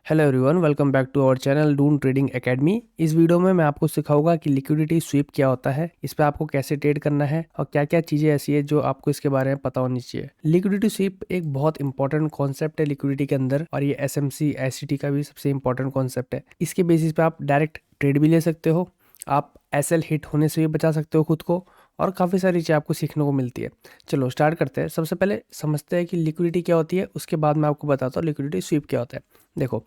Hello everyone, welcome back to our channel Doon trading academy. इस video में मैं आपको सिखाऊंगा कि लिक्विडिटी स्वीप क्या होता है, इस पे आपको कैसे ट्रेड करना है और क्या क्या चीज़ें ऐसी है जो आपको इसके बारे में पता होनी चाहिए। लिक्विडिटी स्वीप एक बहुत इंपॉर्टेंट कॉन्सेप्ट है लिक्विडिटी के अंदर, और ये एसएमसी एससीटी का भी सबसे इंपॉर्टेंट कॉन्सेप्ट है। इसके बेसिस पे आप डायरेक्ट ट्रेड भी ले सकते हो, आप एसएल हिट होने से भी बचा सकते हो खुद को, और काफ़ी सारी चीज़ें आपको सीखने को मिलती है। चलो स्टार्ट करते हैं। सबसे पहले समझते हैं कि लिक्विडिटी क्या होती है, उसके बाद मैं आपको बताता हूँ लिक्विडिटी स्वीप क्या होता है। देखो,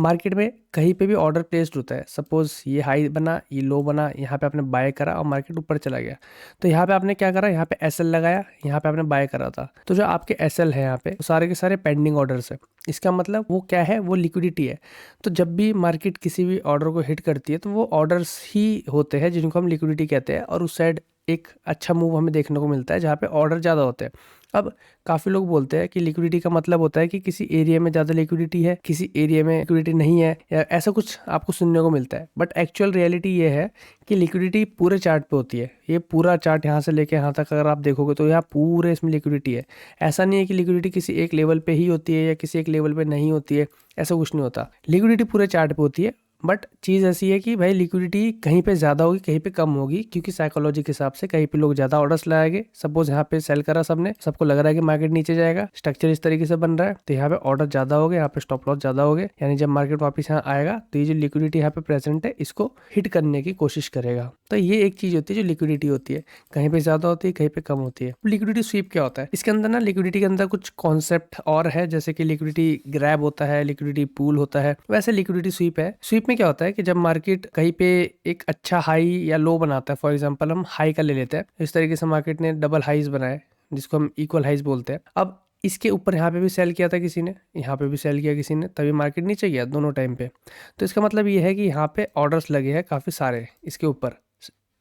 मार्केट में कहीं पे भी ऑर्डर प्लेस्ड होता है, सपोज ये हाई बना, ये लो बना, यहाँ पे आपने बाय करा और मार्केट ऊपर चला गया, तो यहाँ पे आपने क्या करा, यहाँ पे एसएल लगाया, यहाँ पे आपने बाय करा था। तो जो आपके एसएल है यहाँ पे, वो सारे के सारे पेंडिंग ऑर्डर्स है। इसका मतलब वो क्या है, वो लिक्विडिटी है। तो जब भी मार्केट किसी भी ऑर्डर को हिट करती है तो वो ऑर्डर्स ही होते हैं जिनको हम लिक्विडिटी कहते हैं, और उस साइड एक अच्छा मूव हमें देखने को मिलता है जहाँ पे ऑर्डर ज़्यादा होते हैं। अब काफ़ी लोग बोलते हैं कि लिक्विडिटी का मतलब होता है कि किसी एरिया में ज़्यादा लिक्विडिटी है, किसी एरिया में लिक्विडिटी नहीं है, या ऐसा कुछ आपको सुनने को मिलता है। बट एक्चुअल रियलिटी ये है कि लिक्विडिटी पूरे चार्ट पे होती है। ये पूरा चार्ट यहाँ से लेके यहाँ तक अगर आप देखोगे तो यहाँ पूरे इसमें लिक्विडिटी है। ऐसा नहीं है कि लिक्विडिटी किसी एक लेवल पे ही होती है या किसी एक लेवल पे नहीं होती है, ऐसा कुछ नहीं होता। लिक्विडिटी पूरे चार्ट पे होती है। बट चीज़ ऐसी है कि भाई लिक्विडिटी कहीं पे ज़्यादा होगी, कहीं पे कम होगी, क्योंकि साइकोलॉजी के हिसाब से कहीं पे लोग ज़्यादा ऑर्डर्स लगाएंगे। सपोज यहाँ पे सेल करा सबने, सबको लग रहा है कि मार्केट नीचे जाएगा, स्ट्रक्चर इस तरीके से बन रहा है, तो यहाँ पे ऑर्डर ज़्यादा हो गए, यहाँ पे स्टॉप लॉस ज़्यादा हो गए। यानी जब मार्केट वापस यहाँ आएगा तो ये जो लिक्विडिटी यहाँ पे प्रेजेंट है इसको हिट करने की कोशिश करेगा। तो ये एक चीज़ होती है जो लिक्विडिटी होती है, कहीं पे ज़्यादा होती है, कहीं पे कम होती है। लिक्विडिटी स्वीप क्या होता है, इसके अंदर ना लिक्विडिटी के अंदर कुछ कॉन्सेप्ट और है, जैसे कि लिक्विडिटी ग्रैब होता है, लिक्विडिटी पूल होता है, वैसे लिक्विडिटी स्वीप है। स्वीप में क्या होता है कि जब मार्केट कहीं पे एक अच्छा हाई या लो बनाता है, फॉर एग्जांपल हम हाई का ले लेते हैं, इस तरीके से मार्केट ने डबल हाईज बनाए जिसको हम इक्वल हाईज बोलते हैं। अब इसके ऊपर यहाँ पे भी सेल किया था किसी ने, यहाँ पे भी सेल किया किसी ने, तभी मार्केट नीचे गया दोनों टाइम पे। तो इसका मतलब ये है कि यहाँ पे ऑर्डर्स लगे हैं काफ़ी सारे इसके ऊपर।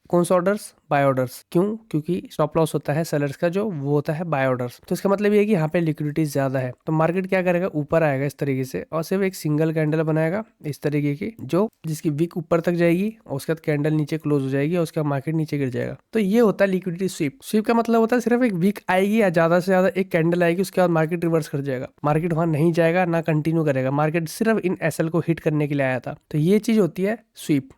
कौन सा ऑर्डर्स? Bye orders. क्यों? क्योंकि स्टॉप लॉस होता है सेलर्स का, जो वो होता है बाय ऑर्डर्स। तो इसका मतलब ये है कि यहाँ पे लिक्विडिटी ज्यादा है, तो मार्केट क्या करेगा, ऊपर आएगा इस तरीके से और सिर्फ एक सिंगल कैंडल बनाएगा इस तरीके की, जो जिसकी विक ऊपर तक जाएगी और उसके बाद कैंडल नीचे क्लोज हो जाएगी और उसका मार्केट नीचे गिर जाएगा। तो ये होता है लिक्विडिटी स्वीप। स्वीप का मतलब होता है सिर्फ एक वीक आएगी या ज्यादा से ज्यादा एक कैंडल आएगी, उसके बाद मार्केट रिवर्स कर जाएगा, मार्केट वहां नहीं जाएगा ना कंटिन्यू करेगा, मार्केट सिर्फ इन एसएल को हिट करने के लिए आया था। तो ये चीज होती है स्वीप।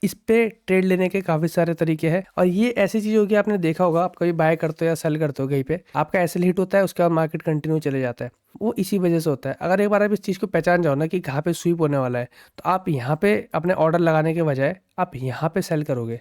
इस पे ट्रेड लेने के काफी सारे तरीके हैं, और ये ऐसी चीज होगी, आपने देखा होगा, आप कभी बाय करते हो या सेल करते हो कहीं पे, आपका एसएल हिट होता है, उसके बाद मार्केट कंटिन्यू चले जाता है, वो इसी वजह से होता है। अगर एक बार आप इस चीज को पहचान जाओ ना कि कहाँ पे स्वीप होने वाला है, तो आप यहाँ पे अपने ऑर्डर लगाने के बजाय आप यहाँ पे सेल करोगे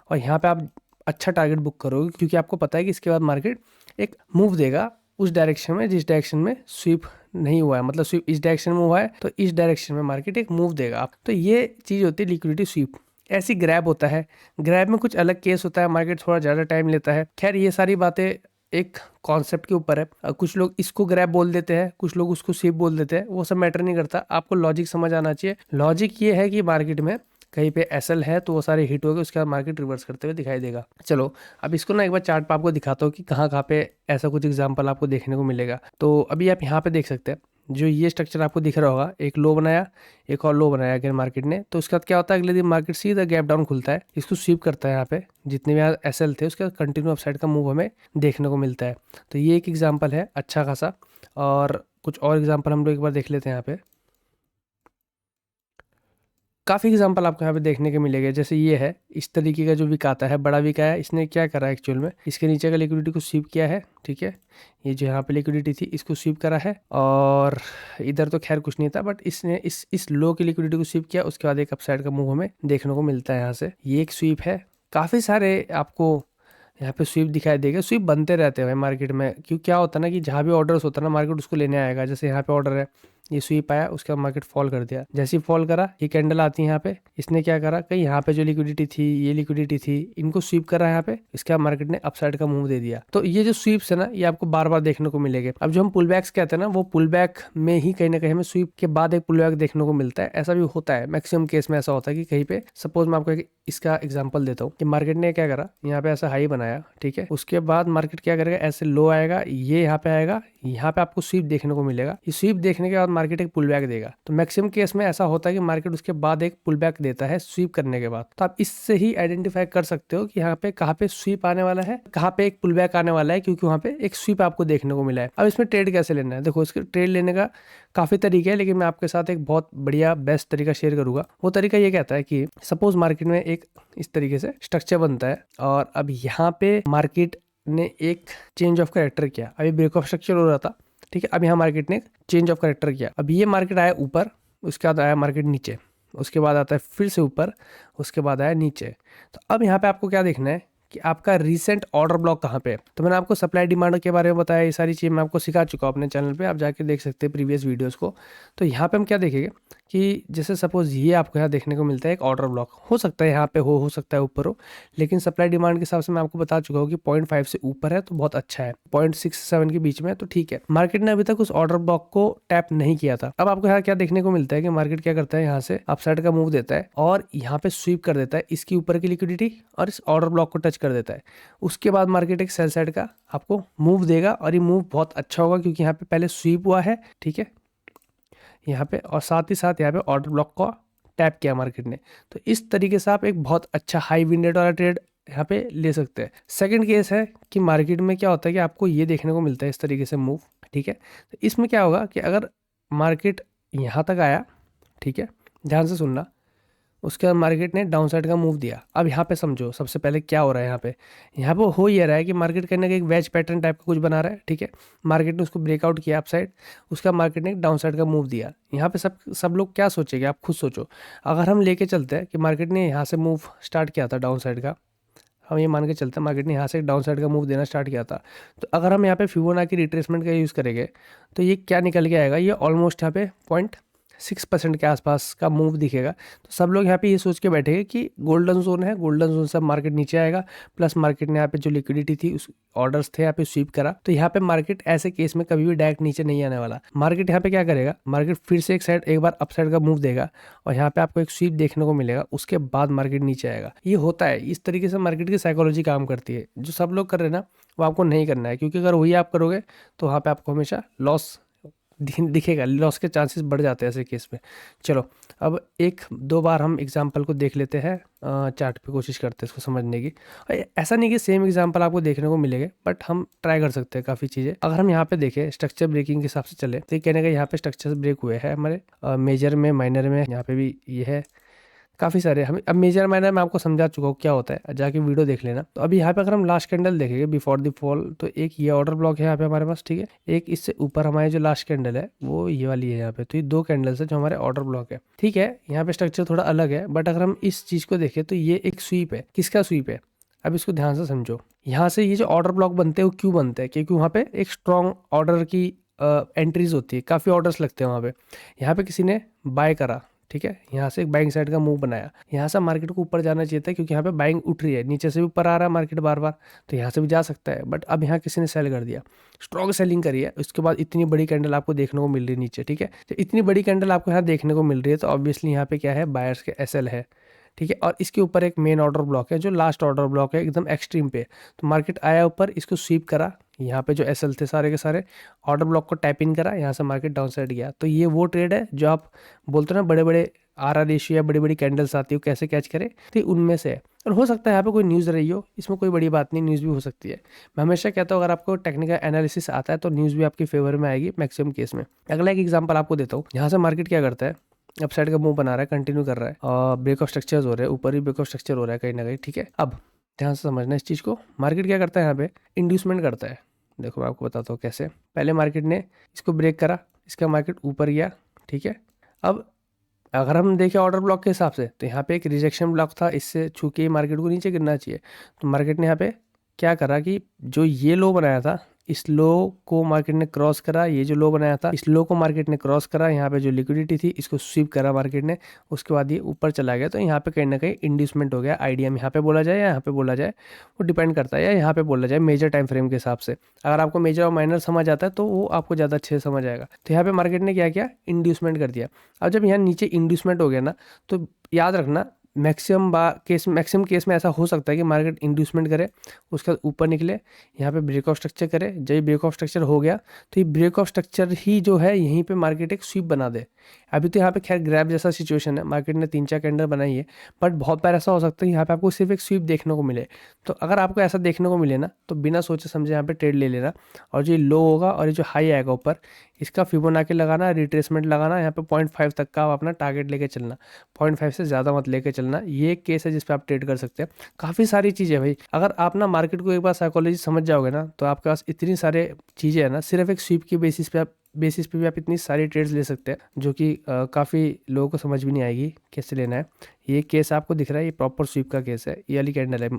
और यहाँ पे आप अच्छा टारगेट बुक करोगे, क्योंकि आपको पता है कि इसके बाद मार्केट एक मूव देगा उस डायरेक्शन में जिस डायरेक्शन में स्वीप नहीं हुआ है। मतलब स्वीप इस डायरेक्शन में हुआ है तो इस डायरेक्शन में मार्केट एक मूव देगा आप। तो ये चीज होती है लिक्विडिटी स्वीप। ऐसी ग्रैब होता है, ग्रैब में कुछ अलग केस होता है, मार्केट थोड़ा ज़्यादा टाइम लेता है। खैर ये सारी बातें एक कॉन्सेप्ट के ऊपर है। कुछ लोग इसको ग्रैब बोल देते हैं, कुछ लोग उसको स्वीप बोल देते हैं, वो सब मैटर नहीं करता, आपको लॉजिक समझ आना चाहिए। लॉजिक ये है कि मार्केट में कहीं पे एसएल है तो वो सारे हिट हो गए, उसके बाद मार्केट रिवर्स करते हुए दिखाई देगा। चलो अब इसको ना एक बार चार्ट पे आपको दिखाता हूँ कि कहाँ कहाँ पे ऐसा कुछ एग्जांपल आपको देखने को मिलेगा। तो अभी आप यहाँ पे देख सकते हैं, जो ये स्ट्रक्चर आपको दिख रहा होगा, एक लो बनाया, एक और लो बनाया अगर मार्केट ने, तो उसके बाद क्या होता है, अगले दिन मार्केट सीधा गैप डाउन खुलता है, इसको स्वीप करता है। यहाँ पे जितने भी एसएल थे उसके कंटिन्यू अपसाइड का मूव हमें देखने को मिलता है। तो ये एक एग्जाम्पल है अच्छा खासा, और कुछ और एग्जाम्पल हम लोग एक बार देख लेते हैं। यहाँ पे काफ़ी एग्जांपल आपको यहाँ पे देखने के मिलेंगे। जैसे ये है, इस तरीके का जो विक आता है, बड़ा विक आया, इसने क्या करा एक्चुअल में, इसके नीचे का लिक्विडिटी को स्वीप किया है, ठीक है, ये जो यहाँ पे लिक्विडिटी थी इसको स्वीप करा है, और इधर तो खैर कुछ नहीं था, बट इसने इस लो की लिक्विडिटी को स्वीप किया, उसके बाद एक अपसाइड का मूव हमें देखने को मिलता है यहाँ से। ये एक स्वीप है। काफ़ी सारे आपको यहाँ पे स्वीप दिखाई देगा। स्वीप बनते रहते हैं भाई मार्केट में, क्यों क्या होता है ना कि जहाँ भी ऑर्डर्स होता है ना, मार्केट उसको लेने आएगा। जैसे यहाँ पे ऑर्डर है, ये स्वीप आया, उसके बाद मार्केट फॉल कर दिया, जैसे ही फॉल करा ये कैंडल आती है यहाँ पे, इसने क्या करा, कहीं यहाँ पे जो लिक्विडिटी थी, ये लिक्विडिटी थी, इनको स्वीप करा यहाँ पे, इसके बाद मार्केट ने अपसाइड का मूव दे दिया। तो ये जो स्वीप्स है ना, ये आपको बार बार देखने को मिलेंगे। अब जो हम पुल बैक्स कहते हैं ना, वो पुल बैक में ही कहीं ना कहीं हमें स्वीप के बाद एक पुल बैक देखने को मिलता है। ऐसा भी होता है, मैक्सिमम केस में ऐसा होता है कि कहीं पे, सपोज मैं आपको इसका एग्जाम्पल देता हूँ कि मार्केट ने क्या करा, यहाँ पे ऐसा हाई बनाया, ठीक है, उसके बाद मार्केट क्या करेगा, ऐसे लो आएगा, ये यहाँ पे आएगा, यहाँ पे आपको स्वीप देखने को मिलेगा। ये स्वीप देखने के बाद मार्केट एक पुल बैक देगा। तो मैक्सिमम केस में ऐसा होता है कि मार्केट उसके बाद एक पुल बैक देता है स्वीप करने के बाद। तो आप इससे ही आइडेंटिफाई कर सकते हो कि यहाँ पे कहाँ पे स्वीप आने वाला है, कहाँ पे एक पुल बैक आने वाला है, क्योंकि वहाँ पे एक स्वीप आपको देखने को मिला है। अब इसमें ट्रेड कैसे लेना है, देखो इसके ट्रेड लेने का काफी तरीके हैं, लेकिन मैं आपके साथ एक बहुत बढ़िया बेस्ट तरीका शेयर करूंगा। वो तरीका ये कहता है कि सपोज मार्केट में एक इस तरीके से स्ट्रक्चर बनता है और अब यहाँ पे मार्केट ने एक चेंज ऑफ कैरेक्टर किया। अभी ब्रेक ऑफ स्ट्रक्चर हो रहा था, ठीक है। अब यहाँ मार्केट ने चेंज ऑफ कैरेक्टर किया। अब ये मार्केट आया ऊपर, उसके बाद आया मार्केट नीचे, उसके बाद आता है फिर से ऊपर, उसके बाद आया नीचे। तो अब यहाँ पे आपको क्या देखना है कि आपका रीसेंट ऑर्डर ब्लॉक कहाँ पे है। तो मैंने आपको सप्लाई डिमांड के बारे में बताया, ये सारी चीज़ मैं आपको सिखा चुका हूँ अपने चैनल पे, आप जाके देख सकते हैं प्रीवियस वीडियोस को। तो यहाँ पे हम क्या देखेंगे कि जैसे सपोज ये आपको यहाँ देखने को मिलता है एक ऑर्डर ब्लॉक, हो सकता है यहाँ पे हो सकता है ऊपर हो, लेकिन सप्लाई डिमांड के हिसाब से मैं आपको बता चुका हूँ कि 0.5 से ऊपर है तो बहुत अच्छा है, 0.67 के बीच में तो ठीक है। मार्केट ने अभी तक उस ऑर्डर ब्लॉक को टैप नहीं किया था। अब आपको यहाँ क्या देखने को मिलता है कि मार्केट क्या करता है, यहाँ से अपसाइड का मूव देता है और यहाँ पे स्वीप कर देता है इसकी ऊपर की लिक्विडिटी और इस ऑर्डर ब्लॉक को टच कर देता है। उसके बाद मार्केट एक सेल साइड का आपको मूव देगा और ये मूव बहुत अच्छा होगा क्योंकि यहाँ पे पहले स्वीप हुआ है, ठीक है, यहाँ पे, और साथ ही साथ यहाँ पे ऑर्डर ब्लॉक को टैप किया मार्केट ने। तो इस तरीके से आप एक बहुत अच्छा हाई विन रेट वाला ट्रेड यहाँ पे ले सकते हैं। सेकंड केस है कि मार्केट में क्या होता है कि आपको ये देखने को मिलता है इस तरीके से मूव, ठीक है। तो इसमें क्या होगा कि अगर मार्केट यहाँ तक आया, ठीक है, ध्यान से सुनना, उसके बाद मार्केट ने डाउन साइड का मूव दिया। अब यहाँ पे समझो सबसे पहले क्या हो रहा है, यहाँ पे हो ये रहा है कि मार्केट कहीं ना कहीं एक वेज पैटर्न टाइप का कुछ बना रहा है, ठीक है। मार्केट ने उसको ब्रेकआउट किया अप साइड, उसका मार्केट ने एक डाउन साइड का मूव दिया। यहाँ पे सब लोग क्या सोचेंगे, आप खुद सोचो। अगर हम लेके चलते हैं कि मार्केट ने यहाँ से मूव स्टार्ट किया था डाउन साइड का, हम ये मान के चलते हैं मार्केट ने यहाँ से डाउन साइड का मूव देना स्टार्ट किया था, तो अगर हम यहाँ पे फिबोनाची रिट्रेसमेंट का यूज़ करेंगे तो ये क्या निकल के आएगा, ये ऑलमोस्ट यहाँ पे 0.6% के आसपास का मूव दिखेगा। तो सब लोग यहाँ पे ये सोच के बैठेंगे कि गोल्डन जोन है, गोल्डन जोन से मार्केट नीचे आएगा, प्लस मार्केट ने यहाँ पे जो लिक्विडिटी थी उस ऑर्डर्स थे यहाँ पे स्वीप करा, तो यहाँ पे मार्केट ऐसे केस में कभी भी डायरेक्ट नीचे नहीं आने वाला। मार्केट यहाँ पे क्या करेगा, मार्केट फिर से एक बार अप साइड का मूव देगा और यहाँ पे आपको एक स्वीप देखने को मिलेगा, उसके बाद मार्केट नीचे आएगा। ये होता है, इस तरीके से मार्केट की साइकोलॉजी काम करती है। जो सब लोग कर रहे हैं ना वो आपको नहीं करना है, क्योंकि अगर वही आप करोगे तो वहाँ पे आपको हमेशा लॉस दिखेगा, लॉस के चांसेस बढ़ जाते हैं ऐसे केस में। चलो अब एक दो बार हम एग्जांपल को देख लेते हैं, चार्ट पे कोशिश करते हैं इसको समझने की। ऐसा नहीं कि सेम एग्जांपल आपको देखने को मिलेगा, बट हम ट्राई कर सकते हैं काफ़ी चीज़ें। अगर हम यहाँ पे देखें स्ट्रक्चर ब्रेकिंग के हिसाब से चले तो ये कहने का यहाँ पे स्ट्रक्चर ब्रेक हुए हैं हमारे मेजर में, माइनर में, यहाँ पे भी ये है, काफ़ी सारे। हम अब मेजर माइनर में आपको समझा चुका हूँ क्या होता है, जाके वीडियो देख लेना। तो अभी यहाँ पे अगर हम लास्ट कैंडल देखेंगे बिफोर द फॉल, तो एक ये ऑर्डर ब्लॉक है यहाँ पे हमारे पास, ठीक है। एक इससे ऊपर हमारी जो लास्ट कैंडल है वो ये वाली है यहाँ पे। तो ये दो कैंडल्स है जो हमारे ऑर्डर ब्लॉक है, ठीक है। यहाँ पे स्ट्रक्चर थोड़ा अलग है, बट अगर हम इस चीज़ को देखें तो ये एक स्वीप है। किसका स्वीप है, अब इसको ध्यान से समझो। यहाँ से ये जो ऑर्डर ब्लॉक बनते हैं वो क्यों बनते हैं, क्योंकि वहाँ पे एक स्ट्रॉन्ग ऑर्डर की एंट्रीज होती है, काफ़ी ऑर्डर्स लगते हैं वहाँ पे। यहाँ पे किसी ने बाय करा, ठीक है, यहाँ से एक बाइंग साइड का मूव बनाया, यहाँ से मार्केट को ऊपर जाना चाहिए था क्योंकि यहाँ पे बाइंग उठ रही है, नीचे से भी ऊपर आ रहा है मार्केट बार बार, तो यहाँ से भी जा सकता है। बट अब यहाँ किसी ने सेल कर दिया, स्ट्रॉन्ग सेलिंग करी है, उसके बाद इतनी बड़ी कैंडल आपको देखने को मिल रही है नीचे, ठीक है। तो इतनी बड़ी कैंडल आपको यहाँ देखने को मिल रही है, तो ऑब्वियसली यहाँ पे क्या है, बायर्स के एसएल है, ठीक है। और इसके ऊपर एक मेन ऑर्डर ब्लॉक है जो लास्ट ऑर्डर ब्लॉक है एकदम एक्सट्रीम पे। तो मार्केट आया ऊपर, इसको स्वीप करा, यहाँ पे जो एसएल थे सारे के सारे ऑर्डर ब्लॉक को टैप इन करा, यहाँ से मार्केट डाउन साइड गया। तो ये वो ट्रेड है जो आप बोलते हो ना बड़े बड़े आर रेशियो या बड़ी बड़ी कैंडल्स आती है कैसे कैच करे, तो उनमें से है। और हो सकता है यहाँ पे कोई न्यूज़ रही हो, इसमें कोई बड़ी बात नहीं, न्यूज़ भी हो सकती है। मैं हमेशा कहता हूँ अगर आपको टेक्निकल एनालिसिस आता है तो न्यूज़ भी आपके फेवर में आएगी मैक्सिमम केस में। अगला एक एग्जांपल आपको देता हूँ। यहाँ से मार्केट क्या करता है, अपसाइड का मूव बना रहा है, कंटिन्यू कर रहा है और ब्रेक ऑफ स्ट्रक्चर्स हो रहे हैं, ऊपर ही ब्रेक ऑफ स्ट्रक्चर हो रहा है कहीं ना कहीं, ठीक है। अब ध्यान से समझना इस चीज़ को। मार्केट क्या करता है, यहाँ पे इंड्यूसमेंट करता है। देखो मैं आपको बताता हूँ कैसे। पहले मार्केट ने इसको ब्रेक करा, इसका मार्केट ऊपर गया, ठीक है। अब अगर हम देखें ऑर्डर ब्लॉक के हिसाब से तो यहाँ पे एक रिजेक्शन ब्लॉक था, इससे छू के मार्केट को नीचे गिरना चाहिए। तो मार्केट ने यहाँ पे क्या करा कि जो ये लो बनाया था, इस लो को मार्केट ने क्रॉस करा, ये जो लो बनाया था इस लो को मार्केट ने क्रॉस करा, यहाँ पे जो लिक्विडिटी थी इसको स्वीप करा मार्केट ने, उसके बाद ये ऊपर चला गया। तो यहाँ पे कहीं ना कहीं इंड्यूसमेंट हो गया। आईडीएम यहाँ पे बोला जाए या यहाँ पे बोला जाए, वो डिपेंड करता है, या यहाँ पे बोला जाए मेजर टाइम फ्रेम के हिसाब से। अगर आपको मेजर और माइनर समझ आता है तो वो आपको ज़्यादा अच्छे से समझ आएगा। तो यहाँ पे मार्केट ने क्या किया, इंड्यूसमेंट कर दिया। अब जब यहाँ नीचे इंड्यूसमेंट हो गया ना, तो याद रखना मैक्सिमम केस में ऐसा हो सकता है कि मार्केट इंड्यूसमेंट करे, उसके बाद ऊपर निकले, यहाँ पे ब्रेक ऑफ स्ट्रक्चर करे। जब ये ब्रेक ऑफ स्ट्रक्चर हो गया तो ये ब्रेक ऑफ स्ट्रक्चर ही जो है यहीं पे मार्केट एक स्वीप बना दे। अभी तो यहाँ पे खैर ग्रैब जैसा सिचुएशन है, मार्केट ने 3-4 कैंडल बनाई है, बट बहुत बार ऐसा हो सकता है यहाँ पे आपको सिर्फ एक स्वीप देखने को मिले। तो अगर आपको ऐसा देखने को मिले ना, तो बिना सोचे समझे यहाँ पे ट्रेड ले लेना, और जो लो होगा और ये जो हाई आएगा ऊपर, इसका फिबोनाची लगाना, रिट्रेसमेंट लगाना, यहाँ पे 0.5 तक का आप अपना टारगेट लेके चलना, 0.5 से ज़्यादा मत लेके चलना। ये एक केस है जिस पे आप ट्रेड कर सकते हैं। काफ़ी सारी चीज़ें भाई, अगर आप ना मार्केट को एक बार साइकोलॉजी समझ जाओगे ना, तो आपके पास इतनी सारे चीज़ें हैं ना, सिर्फ एक स्वीप की बेसिस पे भी आप इतनी सारी ट्रेड्स ले सकते हैं, जो कि काफ़ी लोगों को समझ भी नहीं आएगी कैसे लेना है। ये केस आपको दिख रहा है, ये प्रॉपर स्वीप का केस है, ये वाली कैंडल है।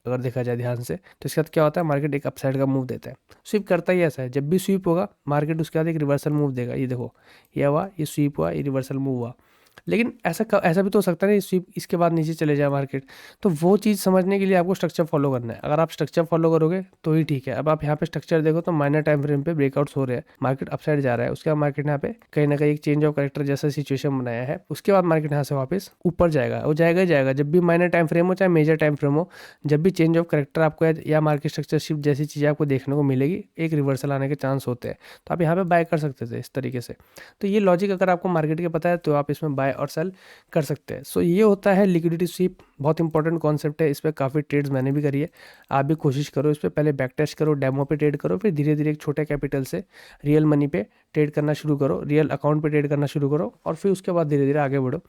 अगर देखा जाए ध्यान से तो इसके बाद क्या होता है, मार्केट एक अपसाइड का मूव देता है। स्वीप करता ही ऐसा है, जब भी स्वीप होगा मार्केट उसके बाद एक रिवर्सल मूव देगा। ये देखो, ये हुआ, ये स्वीप हुआ, ये रिवर्सल मूव हुआ। लेकिन ऐसा भी तो हो सकता है ना, स्वीप इसके बाद नीचे चले जाए मार्केट। तो वो चीज़ समझने के लिए आपको स्ट्रक्चर फॉलो करना है। अगर आप स्ट्रक्चर फॉलो करोगे तो ही ठीक है। अब आप यहाँ पे स्ट्रक्चर देखो तो माइनर टाइम फ्रेम पे ब्रेकआउट्स हो रहे हैं, मार्केट अपसाइड जा रहा है, उसके बाद मार्केट यहाँ पे कहीं ना कहीं एक चेंज ऑफ कैरेक्टर जैसा सिचुएशन बनाया है। उसके बाद मार्केट यहाँ से वापस ऊपर जाएगा, वो जाएगा ही जाएगा। जब भी माइनर टाइम फ्रेम हो चाहे मेजर टाइम फ्रेम हो, जब भी चेंज ऑफ कैरेक्टर आपको या मार्केट स्ट्रक्चर शिफ्ट जैसी चीज़ें आपको देखने को मिलेगी, एक रिवर्सल आने के चांस होते हैं। तो आप यहाँ पे बाय कर सकते थे इस तरीके से। तो ये लॉजिक अगर आपको मार्केट के पता है तो आप इसमें बाय और सेल कर सकते हैं। सो ये होता है लिक्विडिटी स्वीप, बहुत इंपॉर्टेंट कॉन्सेप्ट है। इस पर काफ़ी ट्रेड्स मैंने भी करी है, आप भी कोशिश करो इस पर। पहले बैक टेस्ट करो, डेमो पे ट्रेड करो, फिर धीरे धीरे एक छोटे कैपिटल से रियल मनी पे ट्रेड करना शुरू करो, रियल अकाउंट पे ट्रेड करना शुरू करो, और फिर उसके बाद धीरे धीरे आगे बढ़ो।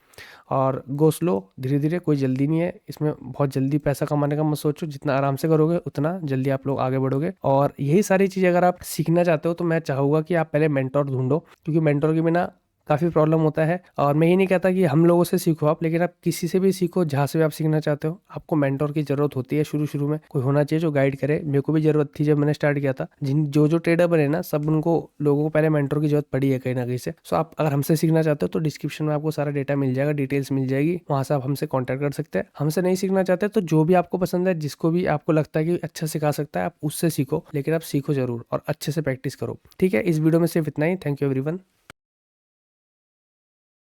और गो स्लो, धीरे धीरे, कोई जल्दी नहीं है इसमें। बहुत जल्दी पैसा कमाने का मत सोचो, जितना आराम से करोगे उतना जल्दी आप लोग आगे बढ़ोगे। और यही सारी चीज़ अगर आप सीखना चाहते हो तो मैं चाहूँगा कि आप पहले मेंटोर ढूंढो, क्योंकि मेंटोर के बिना काफ़ी प्रॉब्लम होता है। और मैं ये नहीं कहता कि हम लोगों से सीखो आप, लेकिन आप किसी से भी सीखो, जहाँ से भी आप सीखना चाहते हो। आपको मेंटोर की ज़रूरत होती है शुरू में, कोई होना चाहिए जो गाइड करे। मेरे को भी ज़रूरत थी जब मैंने स्टार्ट किया था। जो ट्रेडर बने ना, सब उनको लोगों को पहले मेंटोर की ज़रूरत पड़ी है कहीं ना कहीं से। सो आप अगर हमसे सीखना चाहते हो तो डिस्क्रिप्शन में आपको सारा डेटा मिल जाएगा, डिटेल्स मिल जाएगी, वहाँ से आप हमसे कॉन्टैक्ट कर सकते हैं। हमसे नहीं सीखना चाहते तो जो भी आपको पसंद है, जिसको भी आपको लगता है कि अच्छा सिखा सकता है, आप उससे सीखो, लेकिन आप सीखो जरूर और अच्छे से प्रैक्टिस करो। ठीक है, इस वीडियो में सिर्फ इतना ही। Thank you everyone.